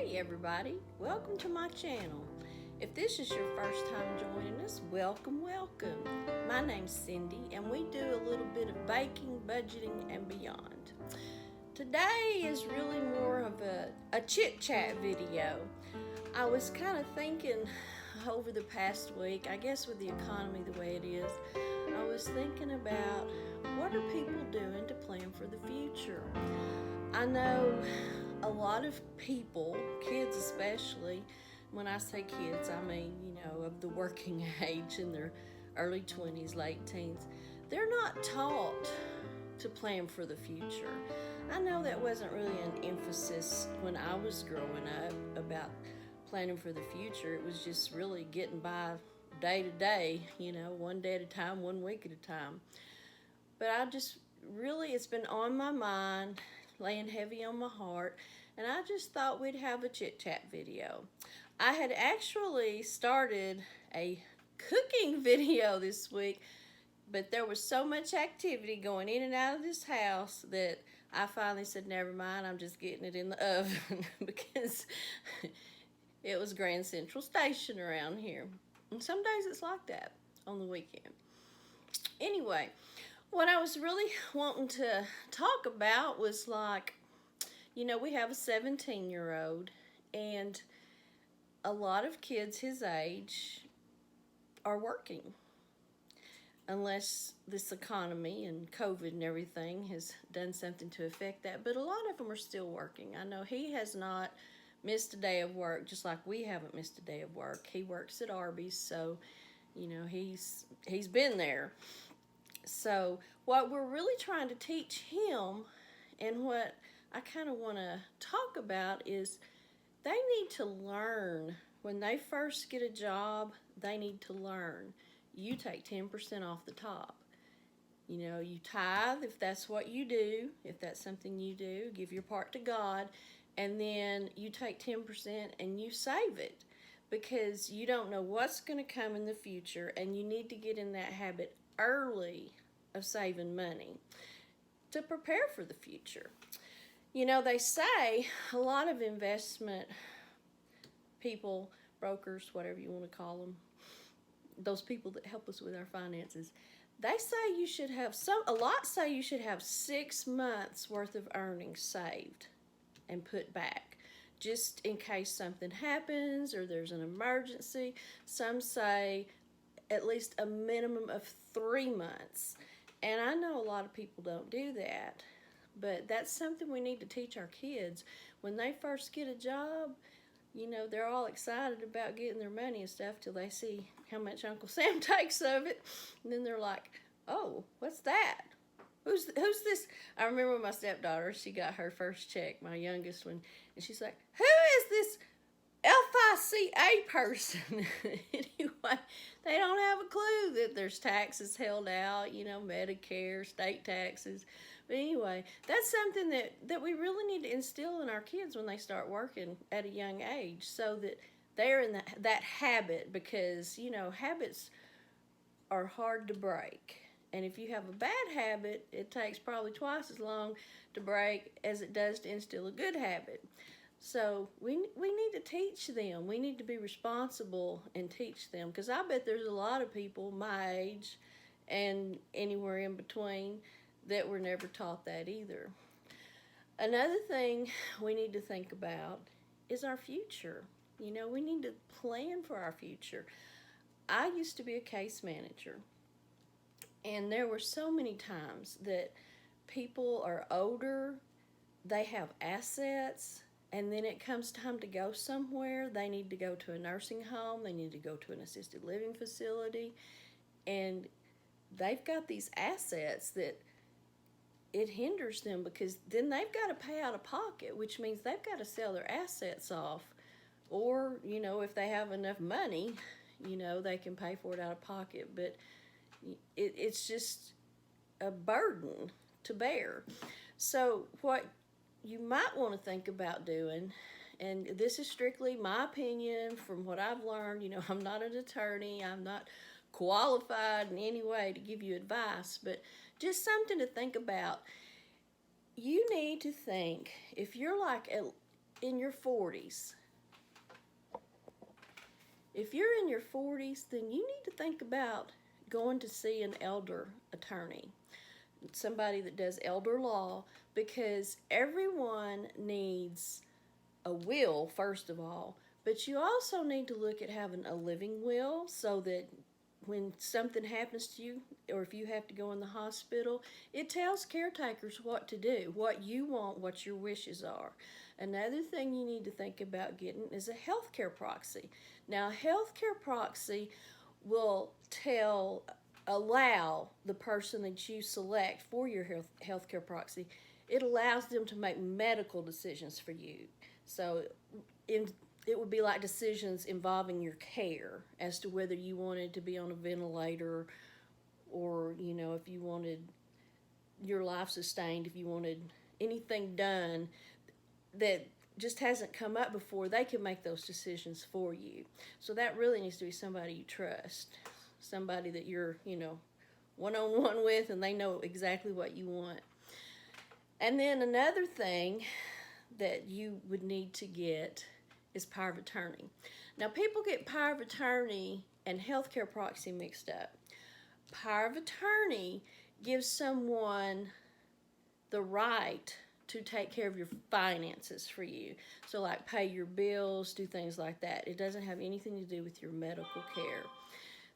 Hey everybody, welcome to my channel. If this is your first time joining us, welcome. My name's Cindy and we do a little bit of baking, budgeting, and beyond. Today is really more of a chit chat video. I was kind of thinking over the past week, I guess with the economy the way it is, I was thinking about what are people doing to plan for the future. I know a lot of people, kids especially, when I say kids, I mean, of the working age in their early 20s, late teens, they're not taught to plan for the future. I know that wasn't really an emphasis when I was growing up about planning for the future. It was just really getting by day to day, one day at a time, 1 week at a time. But it's been on my mind, laying heavy on my heart, and I just thought we'd have a chit chat video. I had actually started a cooking video this week, but there was so much activity going in and out of this house that I finally said, never mind, I'm just getting it in the oven because it was Grand Central Station around here. And some days it's like that on the weekend. Anyway, what I was really wanting to talk about was we have a 17-year-old, and a lot of kids his age are working. Unless this economy and COVID and everything has done something to affect that, but a lot of them are still working. I know he has not missed a day of work, just like we haven't missed a day of work. He works at Arby's, so he's been there. So what we're really trying to teach him, and what I kind of want to talk about, is they need to learn. When they first get a job, they need to learn. You take 10% off the top. You tithe if that's what you do, if that's something you do, give your part to God, and then you take 10% and you save it, because you don't know what's going to come in the future, and you need to get in that habit early of saving money to prepare for the future. They say a lot of investment people, brokers, whatever you want to call them, those people that help us with our finances, they say you should have a lot say you should have 6 months worth of earnings saved and put back, just in case something happens or there's an emergency. Some say at least a minimum of 3 months. And I know a lot of people don't do that, but that's something we need to teach our kids. When they first get a job, they're all excited about getting their money and stuff till they see how much Uncle Sam takes of it. And then they're like, oh, what's that? Who's this? I remember my stepdaughter, she got her first check, my youngest one, and she's like, who is this FICA person? Anyway, they don't have a clue that there's taxes held out, Medicare, state taxes. But anyway, that's something that we really need to instill in our kids when they start working at a young age, so that they're in that habit, because, habits are hard to break. And if you have a bad habit, it takes probably twice as long to break as it does to instill a good habit. So we need to teach them. We need to be responsible and teach them, because I bet there's a lot of people my age and anywhere in between that were never taught that either. Another thing we need to think about is our future. We need to plan for our future. I used to be a case manager, and there were so many times that people are older, they have assets, and then it comes time to go somewhere. They need to go to a nursing home, they need to go to an assisted living facility, and they've got these assets that it hinders them, because then they've got to pay out of pocket, which means they've got to sell their assets off. Or, if they have enough money, they can pay for it out of pocket. But it's just a burden to bear. So what you might want to think about doing, and this is strictly my opinion from what I've learned, I'm not an attorney, I'm not qualified in any way to give you advice, but just something to think about. You need to think, if you're like in your 40s, if you're in your 40s, then you need to think about going to see an elder attorney, somebody that does elder law, because everyone needs a will, first of all, but you also need to look at having a living will so that when something happens to you, or if you have to go in the hospital, it tells caretakers what to do, what you want, what your wishes are. Another thing you need to think about getting is a healthcare proxy. Now, a healthcare proxy will allow the person that you select for your healthcare proxy, it allows them to make medical decisions for you. So it would be like decisions involving your care as to whether you wanted to be on a ventilator, or, if you wanted your life sustained, if you wanted anything done that just hasn't come up before, they can make those decisions for you. So that really needs to be somebody you trust, somebody that you're, one-on-one with, and they know exactly what you want. And then another thing that you would need to get is power of attorney. Now, people get power of attorney and healthcare proxy mixed up. Power of attorney gives someone the right to take care of your finances for you. So like pay your bills, do things like that. It doesn't have anything to do with your medical care.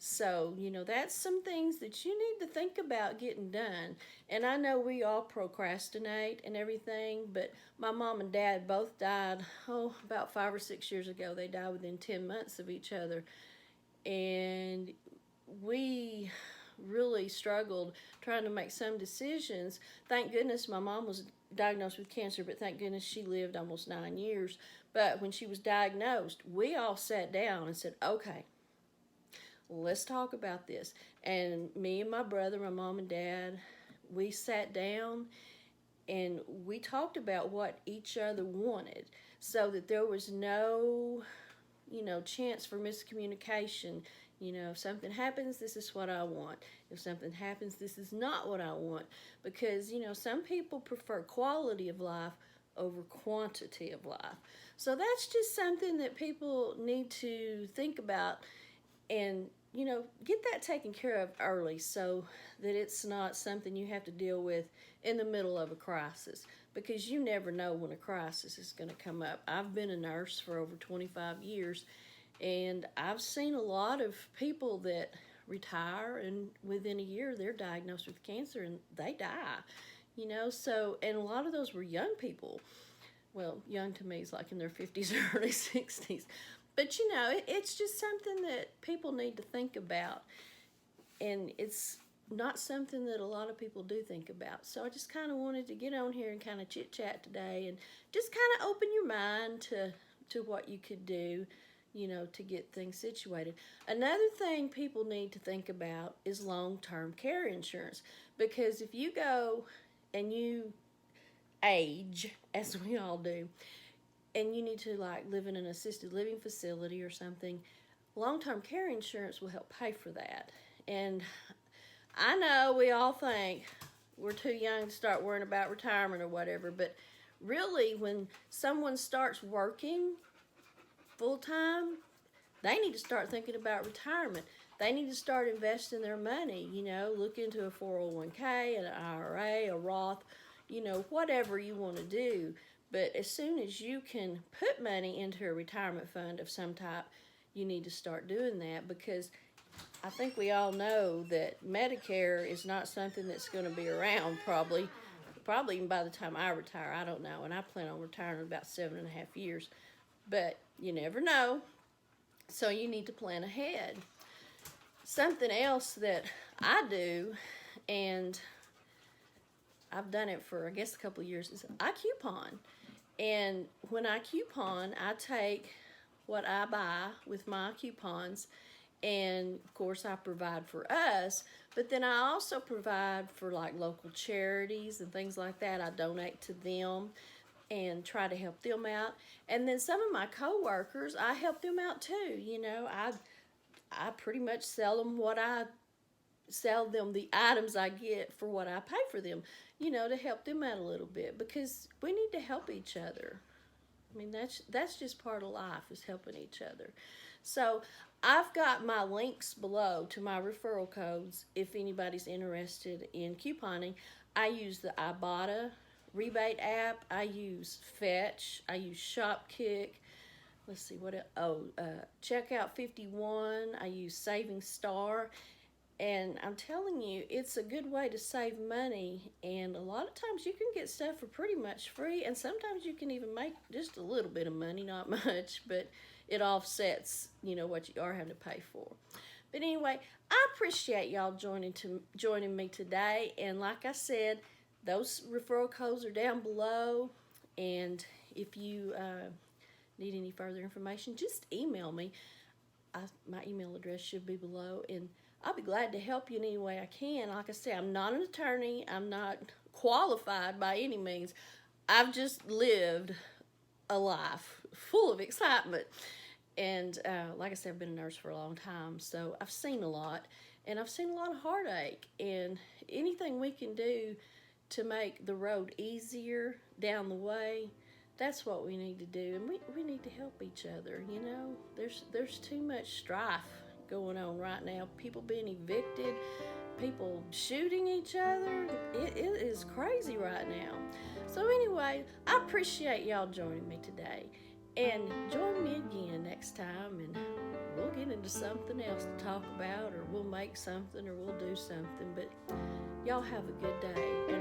So, that's some things that you need to think about getting done. And I know we all procrastinate and everything, but my mom and dad both died, about 5 or 6 years ago. They died within 10 months of each other. And we really struggled trying to make some decisions. Thank goodness my mom was diagnosed with cancer, but thank goodness she lived almost 9 years. But when she was diagnosed, we all sat down and said, okay, let's talk about this. And me and my brother, my mom and dad, we sat down and we talked about what each other wanted so that there was no, chance for miscommunication. If something happens, this is what I want. If something happens, this is not what I want. Because, some people prefer quality of life over quantity of life. So that's just something that people need to think about and, get that taken care of early so that it's not something you have to deal with in the middle of a crisis, because you never know when a crisis is going to come up. I've been a nurse for over 25 years, and I've seen a lot of people that retire and within a year they're diagnosed with cancer and they die, so, and a lot of those were young people. Well, young to me is like in their 50s or early 60s. But, it's just something that people need to think about. And it's not something that a lot of people do think about. So I just kind of wanted to get on here and kind of chit-chat today and just kind of open your mind to what you could do, to get things situated. Another thing people need to think about is long-term care insurance. Because if you go and you age, as we all do, and you need to live in an assisted living facility or something, long-term care insurance will help pay for that. And I know we all think we're too young to start worrying about retirement or whatever, but really when someone starts working full-time, they need to start thinking about retirement. They need to start investing their money, look into a 401k, an IRA, a Roth, whatever you want to do. But as soon as you can put money into a retirement fund of some type, you need to start doing that, because I think we all know that Medicare is not something that's going to be around probably even by the time I retire. I don't know, and I plan on retiring in about 7.5 years. But you never know, so you need to plan ahead. Something else that I do, and I've done it for, I guess, a couple of years, is I coupon. And when I coupon, I take what I buy with my coupons, and of course I provide for us, but then I also provide for local charities and things like that. I donate to them and try to help them out. And then some of my coworkers, I help them out too. I pretty much sell them the items I get for what I pay for them, to help them out a little bit, because we need to help each other. I mean, that's just part of life, is helping each other. So I've got my links below to my referral codes if anybody's interested in couponing. I use the Ibotta rebate app. I use Fetch. I use Shopkick. Let's see what Checkout 51. I use Saving Star. And I'm telling you, it's a good way to save money. And a lot of times you can get stuff for pretty much free. And sometimes you can even make just a little bit of money, not much, but it offsets, what you are having to pay for. But anyway, I appreciate y'all joining me today. And like I said, those referral codes are down below. And if you need any further information, just email me. My email address should be below. And I'll be glad to help you in any way I can. Like I said, I'm not an attorney. I'm not qualified by any means. I've just lived a life full of excitement. And like I said, I've been a nurse for a long time, so I've seen a lot. And I've seen a lot of heartache. And anything we can do to make the road easier down the way, that's what we need to do. And we need to help each other, There's too much strife going on right now. People being evicted, people shooting each other. It is crazy right now. So anyway, I appreciate y'all joining me today. And join me again next time, and we'll get into something else to talk about, or we'll make something, or we'll do something. But y'all have a good day.